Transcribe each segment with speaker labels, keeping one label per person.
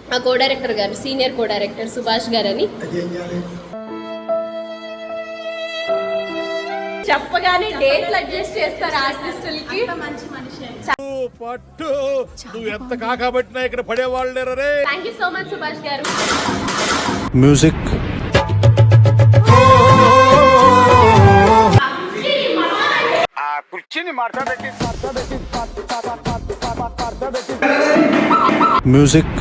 Speaker 1: మా co director గారు, senior co director Subhash గారని చెప్పగానే డేట్లు అడ్జస్ట్ చేస్తారు ఆర్టిస్టులకి. మంచి మనిషి.
Speaker 2: పట్టు నువ్వు ఎంత కాకబట్టినా ఇక్కడ పడేవాళ్ళు లేరే.
Speaker 1: Thank you so much Subhash గారు.
Speaker 2: Music music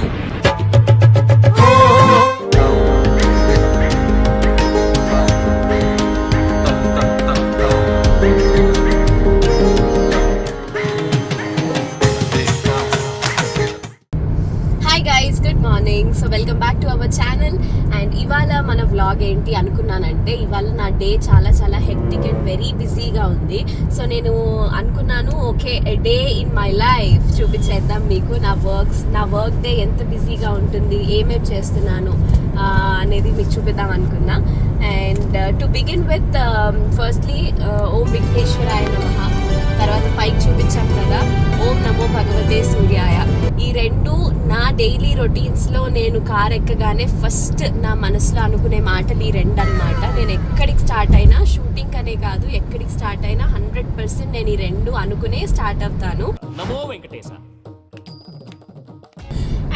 Speaker 1: so welcome back to our channel. And ఇవాళ మన వ్లాగ్ ఏంటి అనుకున్నానంటే, ఇవాళ నా డే చాలా చాలా హెక్టిక్ అండ్ వెరీ బిజీగా ఉంది. సో నేను అనుకున్నాను okay day in my life చూపించేద్దాం మీకు. నా వర్క్ డే ఎంత బిజీగా ఉంటుంది, ఏమేమి చేస్తున్నాను అనేది మీకు చూపిద్దాం అనుకున్నా. And to begin with firstly ఓం విఘ్నేశ్వరాయ నమః, తర్వాత పైకి చూపించాం కదా ఓం నమో భగవతే సూర్యాయ. ఈ రెండు నా డైలీ రొటీన్స్లో నేను కార్ ఎక్కగానే ఫస్ట్ నా మనసులో అనుకునే మాటలు ఈ రెండు అనమాట. నేను ఎక్కడికి స్టార్ట్ అయినా, షూటింగ్ అనే కాదు ఎక్కడికి స్టార్ట్ అయినా 100% నేను ఈ రెండు అనుకునే స్టార్ట్ అవుతాను.
Speaker 2: నమో వెంకటేశ.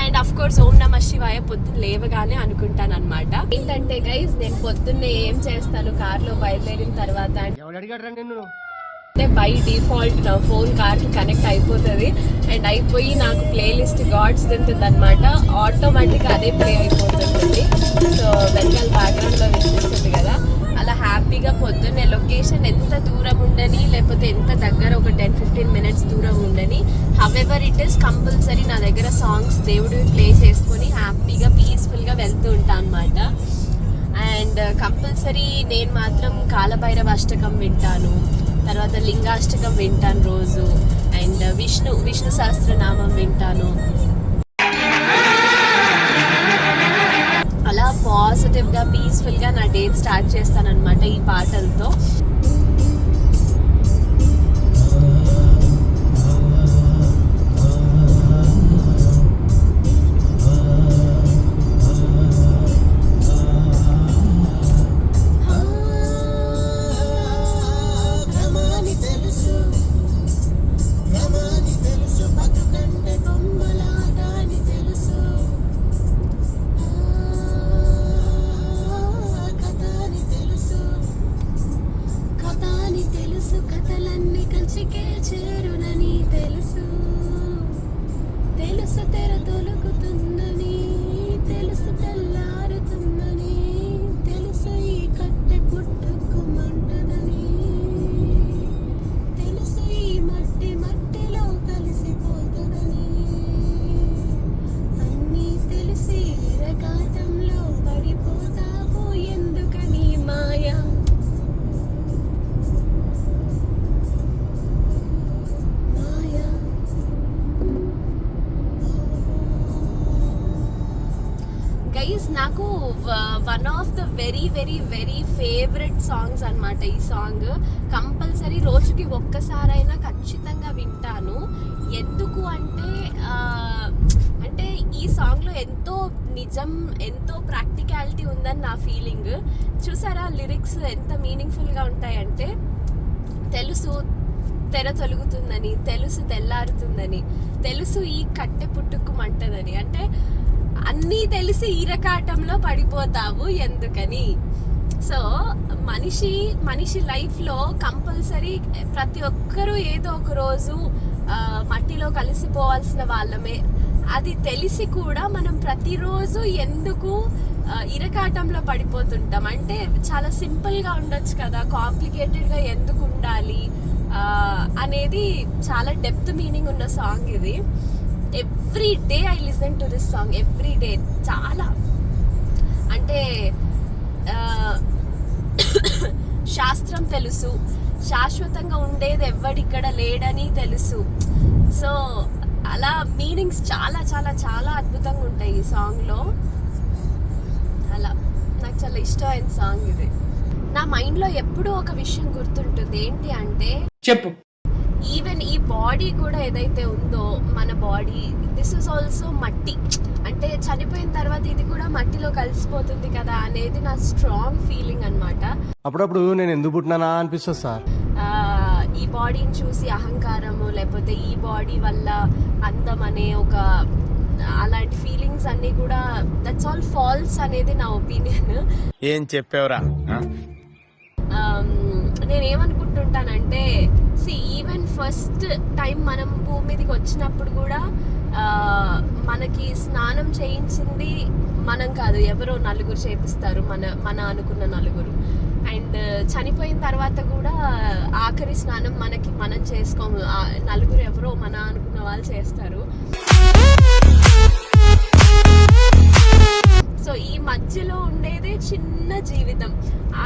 Speaker 1: అండ్ అఫ్ కోర్స్ ఓం నమః శివాయ పొద్దున్న లేవగానే అనుకుంటాను అనమాట. ఏంటంటే గైజ్, నేను పొద్దున్నే ఏం చేస్తాను కార్లో బయలుదేరిన తర్వాత అంటే బై డిఫాల్ట్ నా ఫోన్ కార్కి కనెక్ట్ అయిపోతుంది. అండ్ అయిపోయి నాకు ప్లేలిస్ట్ గాడ్స్ ఉంటుంది అనమాట. ఆటోమేటిక్గా అదే ప్లే అయిపోతుంది. సో వెనకాల బ్యాక్గ్రౌండ్లో వినిపిస్తుంది కదా, అలా హ్యాపీగా పొద్దున్నే లొకేషన్ ఎంత దూరం ఉండని, లేకపోతే ఎంత దగ్గర ఒక 10-15 minutes దూరం ఉండని, హవెవర్ ఇట్ ఈస్ కంపల్సరీ నా దగ్గర సాంగ్స్ దేవుడివి ప్లే చేసుకొని హ్యాపీగా పీస్ఫుల్గా వెళ్తూ ఉంటాను అనమాట. అండ్ కంపల్సరీ నేను మాత్రం కాలభైరవ అష్టకం వింటాను, తర్వాత లింగాష్టకం వింటాను రోజు, అండ్ విష్ణు సహస్రనామం వింటాను. అలా పాజిటివ్గా పీస్ఫుల్గా నా డే స్టార్ట్ చేస్తాను అనమాట ఈ పాటలతో. నాకు one of the very very very favourite songs అనమాట ఈ సాంగ్. కంపల్సరీ రోజుకి ఒక్కసారైనా ఖచ్చితంగా వింటాను. ఎందుకు అంటే అంటే ఈ సాంగ్లో ఎంతో నిజం, ఎంతో ప్రాక్టికాలిటీ ఉందని నా ఫీలింగ్. చూసారా లిరిక్స్ ఎంత మీనింగ్ఫుల్గా ఉంటాయంటే, తెలుసు తెర తొలుగుతుందని, తెలుసు తెల్లారుతుందని, తెలుసు ఈ కట్టె పుట్టుకుమంటదని, అంటే అన్నీ తెలిసి ఈరకాటంలో పడిపోతావు ఎందుకని. సో మనిషి లైఫ్లో కంపల్సరీ ప్రతి ఒక్కరూ ఏదో ఒక రోజు మట్టిలో కలిసిపోవాల్సిన వాళ్ళమే. అది తెలిసి కూడా మనం ప్రతిరోజు ఎందుకు ఇరకాటంలో పడిపోతుంటాం అంటే, చాలా సింపుల్గా ఉండొచ్చు కదా, కాంప్లికేటెడ్గా ఎందుకు ఉండాలి అనేది చాలా డెప్త్ మీనింగ్ ఉన్న సాంగ్ ఇది. Every day I listen to this song, every day. చాలా అంటే శాస్త్రం తెలుసు, శాశ్వతంగా ఉండేది ఎవ్వడిక్కడ లేడని తెలుసు. సో అలా మీనింగ్స్ చాలా చాలా చాలా అద్భుతంగా ఉంటాయి ఈ సాంగ్లో. అలా నాకు చాలా ఇష్టమైన సాంగ్ ఇది. నా మైండ్లో ఎప్పుడూ ఒక విషయం గుర్తుంటుంది, ఏంటి అంటే
Speaker 2: చెప్పు,
Speaker 1: ఈవెన్ ఈ బాడీ కూడా ఏదైతే ఉందో మన బాడీ, దిస్ ఇస్ ఆల్సో మట్టి. అంటే చనిపోయిన తర్వాత ఇది కూడా మట్టిలో కలిసిపోతుంది కదా అనేది నా స్ట్రాంగ్ ఫీలింగ్ అన్నమాట.
Speaker 3: అప్పుడప్పుడు నేను ఎందుకు పుట్టినానా అనిపిస్తుంది సార్.
Speaker 1: ఈ బాడీని చూసి అహంకారము లేకపోతే ఈ బాడీ వల్ల అందం అనే ఒక అలాంటి ఫీలింగ్స్ అన్ని కూడా దట్స్ ఆల్ ఫాల్స్ అనేది నా ఒపీనియన్.
Speaker 2: ఏం చెప్పావురా?
Speaker 1: నేనేమనుకుంటుంటానంటే ఈవెన్ ఫస్ట్ టైం మనం భూమి మీదకి వచ్చినప్పుడు కూడా మనకి స్నానం చేయించింది మనం కాదు, ఎవరో నలుగురు చేపిస్తారు, మన అనుకున్న నలుగురు. అండ్ చనిపోయిన తర్వాత కూడా ఆఖరి స్నానం మనం చేసుకోము, నలుగురు ఎవరో మన అనుకున్న వాళ్ళు చేస్తారు. సో ఈ మధ్యలో ఉండేదే చిన్న జీవితం.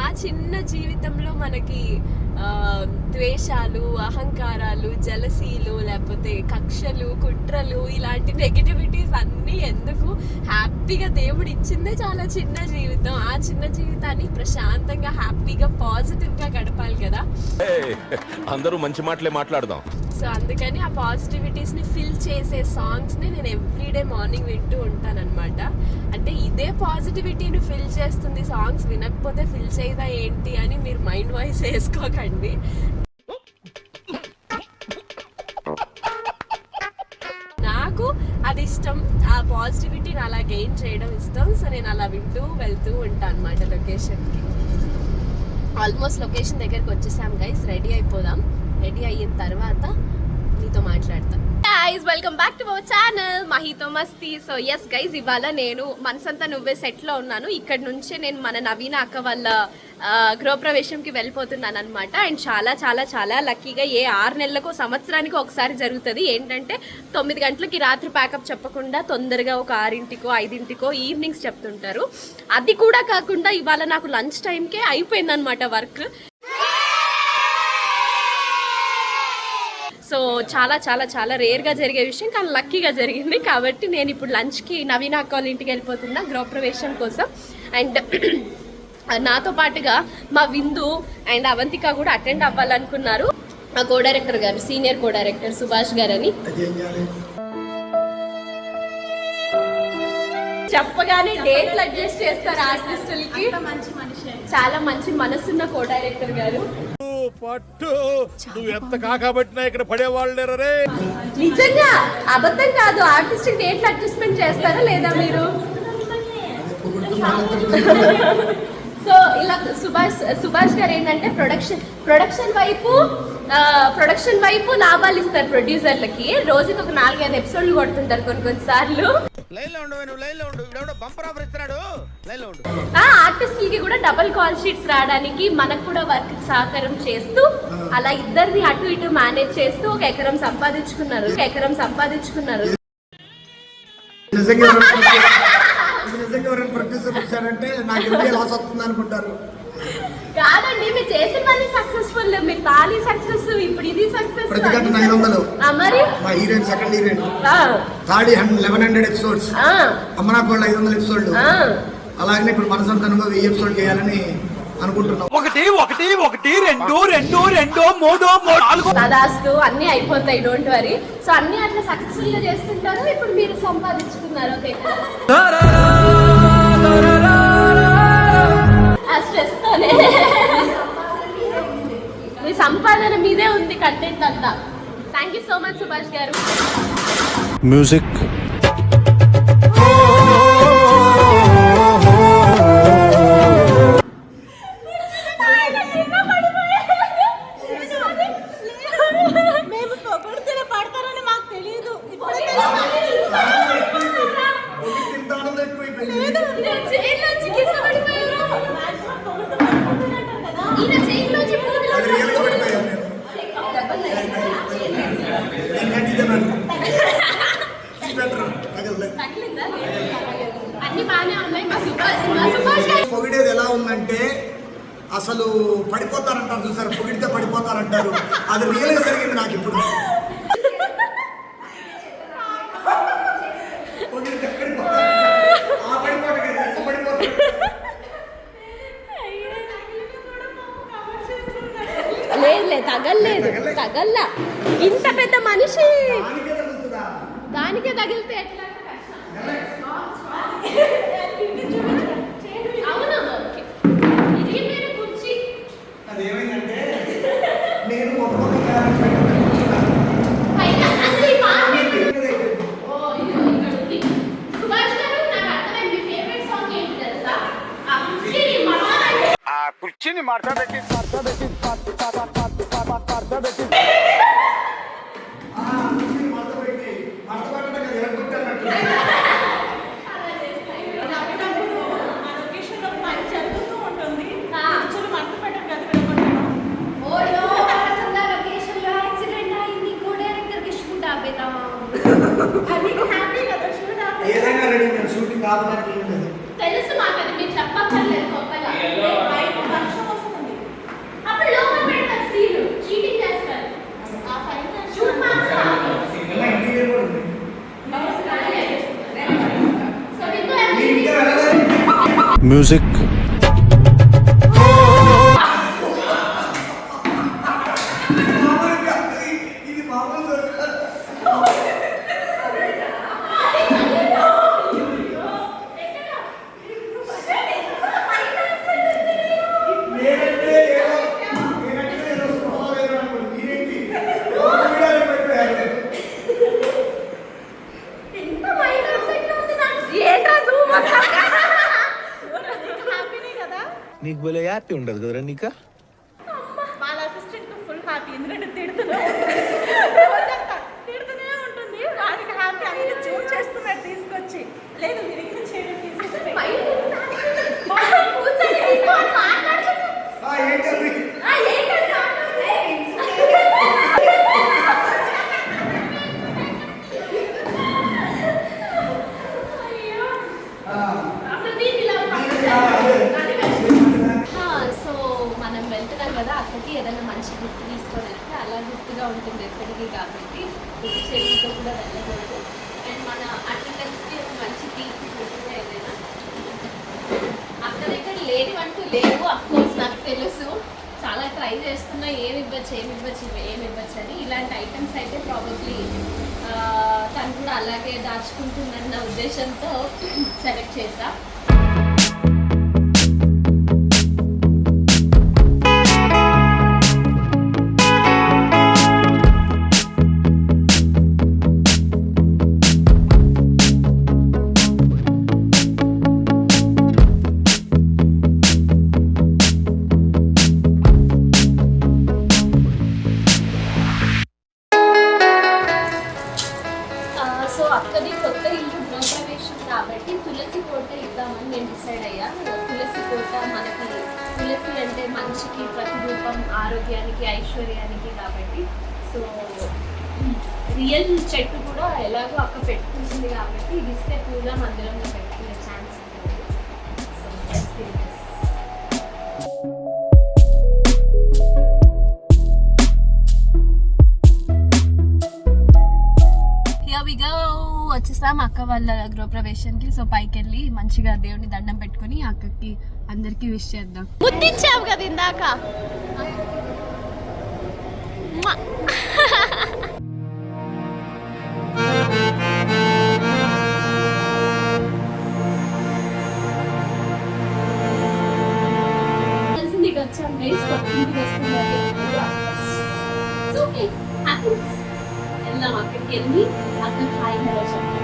Speaker 1: ఆ చిన్న జీవితంలో మనకి ద్వేషాలు, అహంకారాలు, జలసీలు, లేకపోతే కక్షలు, కుట్రలు, ఇలాంటి నెగిటివిటీస్ అన్నీ ఎందుకు? హ్యాపీగా దేవుడు ఇచ్చిందే చాలా చిన్న జీవితం. ఆ చిన్న జీవితాన్ని ప్రశాంతంగా హ్యాపీగా పాజిటివ్గా గడపాలి కదా.
Speaker 2: అందరూ మంచి మాటలే మాట్లాడదాం.
Speaker 1: సో అందుకని ఆ పాజిటివిటీస్ని ఫిల్ చేసే సాంగ్స్ని నేను ఎవ్రీడే మార్నింగ్ వింటూ ఉంటానన్నమాట. అంటే ఇదే పాజిటివిటీని ఫిల్ చేస్తుంది, సాంగ్స్ వినకపోతే ఫిల్ చేయదా ఏంటి అని మీరు మైండ్ వాయిస్ వేసుకోకండి. నాకు అది ఇష్టం, ఆ పాజిటివిటీని అలా గెయిన్ చేయడం ఇష్టం. సో నేను అలా వింటూ వెళ్తూ ఉంటాను అన్నమాట లొకేషన్కి. ఆల్మోస్ట్ లొకేషన్ దగ్గరికి వచ్చేసాం గైస్, రెడీ అయిపోదాం. రెడీ అయిన తర్వాత మీతో మాట్లాడతాం. Guys welcome back to our channel మహితో మస్తీ. సో ఎస్ గైస్, ఇవాళ నేను మనసంతా నువ్వే సెట్లో ఉన్నాను. ఇక్కడ నుంచే నేను మన నవీన అక్క వాళ్ళ గృహప్రవేశంకి వెళ్ళిపోతున్నాను అనమాట. అండ్ చాలా చాలా చాలా లక్కీగా 6 నెలలకు సంవత్సరానికి ఒకసారి జరుగుతుంది. ఏంటంటే 9 గంటలకి రాత్రి ప్యాకప్ చెప్పకుండా తొందరగా ఒక 6ంటికో 5ంటికో ఈవినింగ్స్ చెప్తుంటారు. అది కూడా కాకుండా ఇవాళ నాకు లంచ్ టైంకే అయిపోయిందనమాట వర్క్. సో చాలా చాలా చాలా రేర్గా జరిగే విషయం, కానీ లక్కీగా జరిగింది. కాబట్టి నేను ఇప్పుడు లంచ్కి నవీన అక్క వాళ్ళ ఇంటికి వెళ్ళిపోతున్నా గృహప్రవేశం కోసం. అండ్ నాతో పాటుగా మా విందు అండ్ అవంతిక కూడా అటెండ్ అవ్వాలనుకున్నారు. మా కో డైరెక్టర్ గారు, సీనియర్ కో డైరెక్టర్ సుభాష్ గారు అని చెప్పగానే డేట్లు అడ్జస్ట్ చేస్తారు ఆర్టిస్టులకి. చాలా మంచి మనసున్న కో డైరెక్టర్ గారు.
Speaker 2: పట్టు నువ్వు ఎంత కాకబట్టినా ఇక్కడ పడేవాళ్ళు లేరే.
Speaker 1: నిజంగా అబద్ధం కాదు. ఆర్టిస్ట్ డేట్లు అడ్జస్ట్మెంట్ చేస్తారా లేదా మీరు? సో ఇలా సుభాష్ గారు ఏంటంటే ప్రొడక్షన్ వైపు లాభాలు ఇస్తారు ప్రొడ్యూసర్లకి. రోజుకి ఒక 4-5 ఎపిసోడ్లు కొడుతుంటారు కొన్నిసార్లు. ఆర్టిస్టులకి కూడా డబుల్ కాల్ షీట్స్ రావడానికి మనకు కూడా వర్క్ సహకారం చేస్తూ అలా ఇద్దరిని అటు ఇటు మేనేజ్ చేస్తూ ఒక ఎకరం సంపాదించుకున్నారు. కాదండి, మీరు చేసిన పని సక్సెస్ఫుల్, మీరు తాళి సక్సెస్, ఇప్పుడు ఇది సక్సెస్. మరి
Speaker 4: సెకండ్ హీరోయిన్ తాడి 1100 ఎపిసోడ్స్, అమ్మనాకోళ్ళ 500 ఎపిసోడ్లు. అలాగే ఇప్పుడు మనసంతానంగా 1000 ఎపిసోడ్ చేయాలని అనుకుంటున్నాం.
Speaker 3: 1
Speaker 1: తదాస్తు అన్ని అయిపోతాయి, డోంట్ వరీ. సో అన్ని అట్లా సక్సెస్ఫుల్ గా చేస్తుంటారు. ఇప్పుడు మీరు సంపాదించుకున్నారు ఆ స్ట్రెస్ తోనే. మీ సంపాదన మీదే ఉంది కంటెంట్ అంతా. Thank you so much Subhash గారు.
Speaker 3: మ్యూజిక్
Speaker 5: మేము పొగడుతూనే పడతారని మాకు తెలియదు.
Speaker 1: అన్ని బాగానే ఉన్నాయి. మా సుభాష్ గారు
Speaker 4: పొగిడేది ఎలా ఉందంటే అసలు పడిపోతారంటారు చూసారు, పొగిడితే పడిపోతారంటారు. అది రియల్ గా జరిగింది నాకు ఇప్పుడు.
Speaker 1: లేదు తగల్లా. ఇంత పెద్ద మనిషి దానికే తగిలితే ఎట్లా?
Speaker 5: మన లొకేషన్లో పని జరుగుతూ ఉంటుంది కూర్చొని మంట పెట్టడం గది వెళ్ళగొట్టడం. అది హ్యాపీ కదా చూడాలి.
Speaker 4: ఏదైనా రెడీ నేను షూటింగ్ ఆపడానికి ఏం లేదు.
Speaker 1: తెలుసు మాకు అది మీరు చెప్పక్కర్లేదు గొప్పగా.
Speaker 5: బయట వర్షం వస్తుంది.
Speaker 1: అప్పుడు లోపల పెడతారు సీలు చీటింగ్ చేస్తారు.
Speaker 5: ఆ టైంలో
Speaker 1: షూట్ మాత్రం
Speaker 4: ఇలా ఇంటీరియర్ కూడా ఉంది.
Speaker 1: సో మీకు
Speaker 4: మీరు ఇంకా వెళ్ళలేదు.
Speaker 3: Music.
Speaker 4: మామూలుగా ఇది మామూలు దొరకదు. నేనంటే ఏదో స్పృహ లేదు అనుకోండి. మీరేంటి వీడియోలో పడిపోయారు.
Speaker 1: ఎంత మైండ్ అప్సెట్ ఉంది నాకు. ఏంటా జూమ్
Speaker 5: హ్యాపీనే కదా.
Speaker 3: నీకు భలే హ్యాపీ ఉండదు కదరా నీకా
Speaker 5: వాళ్ళ అసిస్టెంట్ ఫుల్ హ్యాపీ ఎందుకంటే తిడుతూనే ఉంటుంది. వాడికి హ్యాపీ అందుకే జూమ్ చేస్తున్నాడు తీసుకొచ్చి. లేదు తిరిగి చేయడం తీసుకొచ్చి
Speaker 1: మైండ్ కూర్చొని మీతో మాట్లాడుతున్నా.
Speaker 4: ఏంటది
Speaker 1: ఏంటంటే సో మనం వెళ్తున్నాం కదా అక్కడికి ఏదైనా మంచి గిఫ్ట్ తీసుకొని వెళ్తే అలా గుర్తుగా ఉంటుంది ఎప్పటికీ కాబట్టి గుర్తు చేతితో కూడా వెళ్ళకూడదు. అండ్ మన అటెండెన్స్కి ఒక మంచి తీర్పు ఉంటుంది ఏదైనా. అక్కడ దగ్గర లేనివంటూ లేవు. అఫ్కోర్స్ నాకు తెలుసు చాలా ట్రై చేస్తున్నా ఏమి ఇవ్వచ్చు అని. ఇలాంటి ఐటమ్స్ అయితే ప్రాబబ్లీ తను కూడా అలాగే దాచుకుంటుందన్న ఉద్దేశంతో సెలెక్ట్ చేశా. సో అక్కడి కొత్త ఇల్లు గృహప్రవేశం కాబట్టి తులసి కోట ఇద్దామని నేను డిసైడ్ అయ్యా. తులసి కోట మనకి తులసి అంటే మంచికి ప్రతిరూపం, ఆరోగ్యానికి, ఐశ్వర్యానికి కాబట్టి సో రియల్ చెట్టు కూడా ఎలాగో అక్క పెట్టుకుంటుంది కాబట్టి ఇది ఇస్తే పూజా మందిరంలో పెట్టుకునే ఛాన్స్ ఉంటుంది. So let's do this. Here we go. వచ్చేసాం అక్క వాళ్ళ గృహప్రవేశానికి. సో పైకి వెళ్ళి మంచిగా దేవుని దండం పెట్టుకుని అక్కకి అందరికి విష్ చేద్దాం. ముద్దిచ్చావు కదా ఇందాక. నీకు వచ్చాను వేసి కొట్టింది వస్తుంది. వెళ్దాం అక్కడికి వెళ్ళి అక్కడ హాయ్ హలో చెప్పాలి.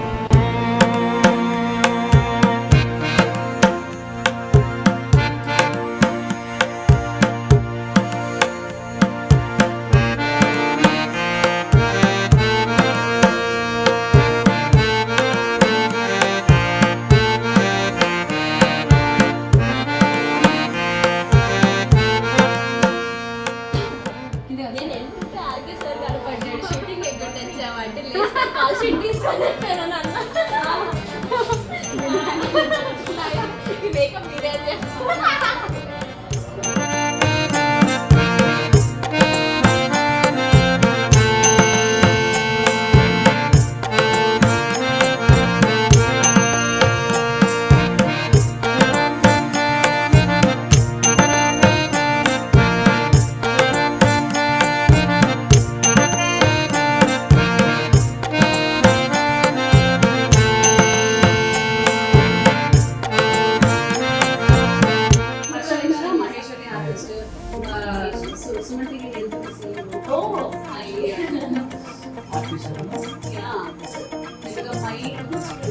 Speaker 1: నేను వెళ్తుంటే ఆర్కే సార్ గారు పడ్డాడు. షూటింగ్ ఎక్కడ తెచ్చామంటే లేస్తే కాల్ షీట్ తీసుకొని వచ్చాను అన్న. ఈ మేకప్ మీరే చేస్తారు.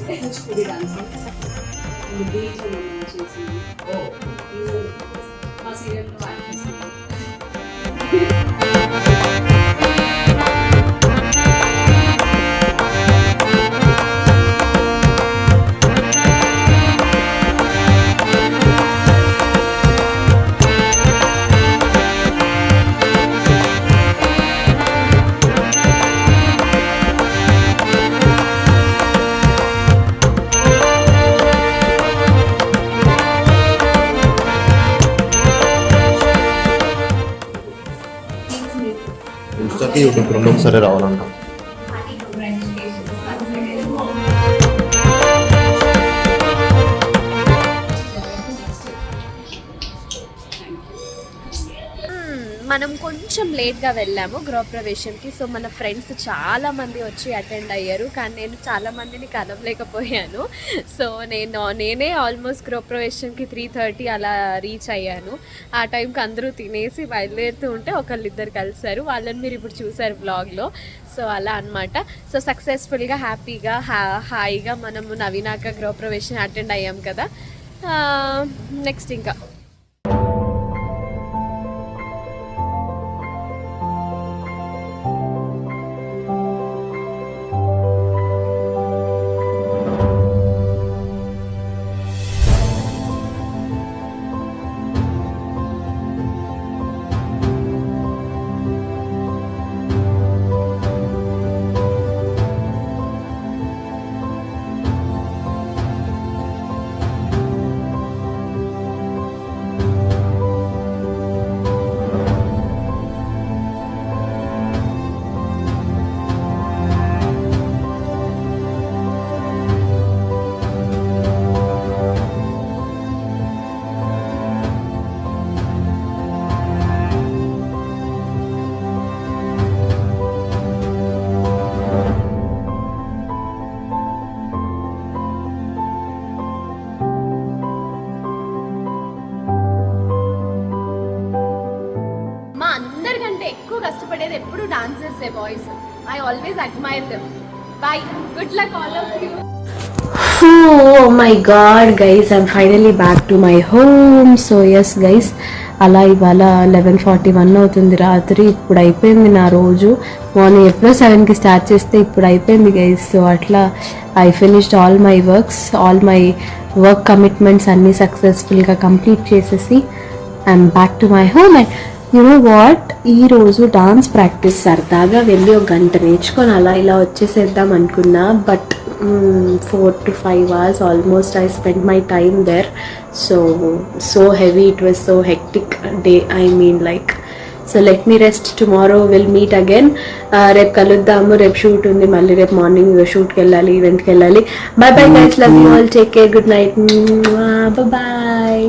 Speaker 1: కూచిపూడి డాన్స్ చేసి మా సీరియల్ వాచ్.
Speaker 6: ఇన్స్టాకి యూట్యూబ్ రెండు ఒకసారి రావాలంట.
Speaker 1: మనం కొంచెం లేట్గా వెళ్ళాము గృహప్రవేశంకి. సో మన ఫ్రెండ్స్ చాలా మంది వచ్చి అటెండ్ అయ్యారు, కానీ నేను చాలా మందిని కలవలేకపోయాను. సో నేనే ఆల్మోస్ట్ గృహప్రవేశంకి 3:30 అలా రీచ్ అయ్యాను. ఆ టైంకి అందరూ తినేసి బయలుదేరుతూ ఉంటే ఒకళ్ళిద్దరు కలిసారు, వాళ్ళని మీరు ఇప్పుడు చూసారు బ్లాగ్లో. సో అలా అనమాట. సో సక్సెస్ఫుల్గా హ్యాపీగా హాయిగా మనము నవీనాక గృహప్రవేశం అటెండ్ అయ్యాం కదా. నెక్స్ట్ ఇంకా ఎక్కువ కష్టపడేది ఎప్పుడు dancers boys. I always admire them. By, good luck all of you.
Speaker 7: Oh my god guys, I'm finally back to my home. So yes guys, అలా ఇవాళ 11:41 అవుతుంది రాత్రి. ఇప్పుడు అయిపోయింది నా రోజు. మార్నింగ్ ఎప్పుడో 7కి స్టార్ట్ చేస్తే ఇప్పుడు అయిపోయింది గైస్. సో అట్లా I finished all my work commitments అన్నీ సక్సెస్ఫుల్గా కంప్లీట్ చేసేసి I'm back to my home. And you know what, ఈరోజు డాన్స్ ప్రాక్టీస్ సరదాగా వెళ్ళి 1 గంట నేర్చుకొని అలా ఇలా వచ్చేసేద్దాం అనుకున్నా. But 4 to 5 hours almost I spent my time there. So heavy, it was so hectic day, I mean like. So let me rest, tomorrow we'll meet again. రేపు కలుద్దాము. రేపు షూట్ ఉంది, మళ్ళీ రేపు మార్నింగ్ షూట్కి వెళ్ళాలి, ఈవెంట్కి వెళ్ళాలి. Bye bye guys, love you all, take care, good night, bye.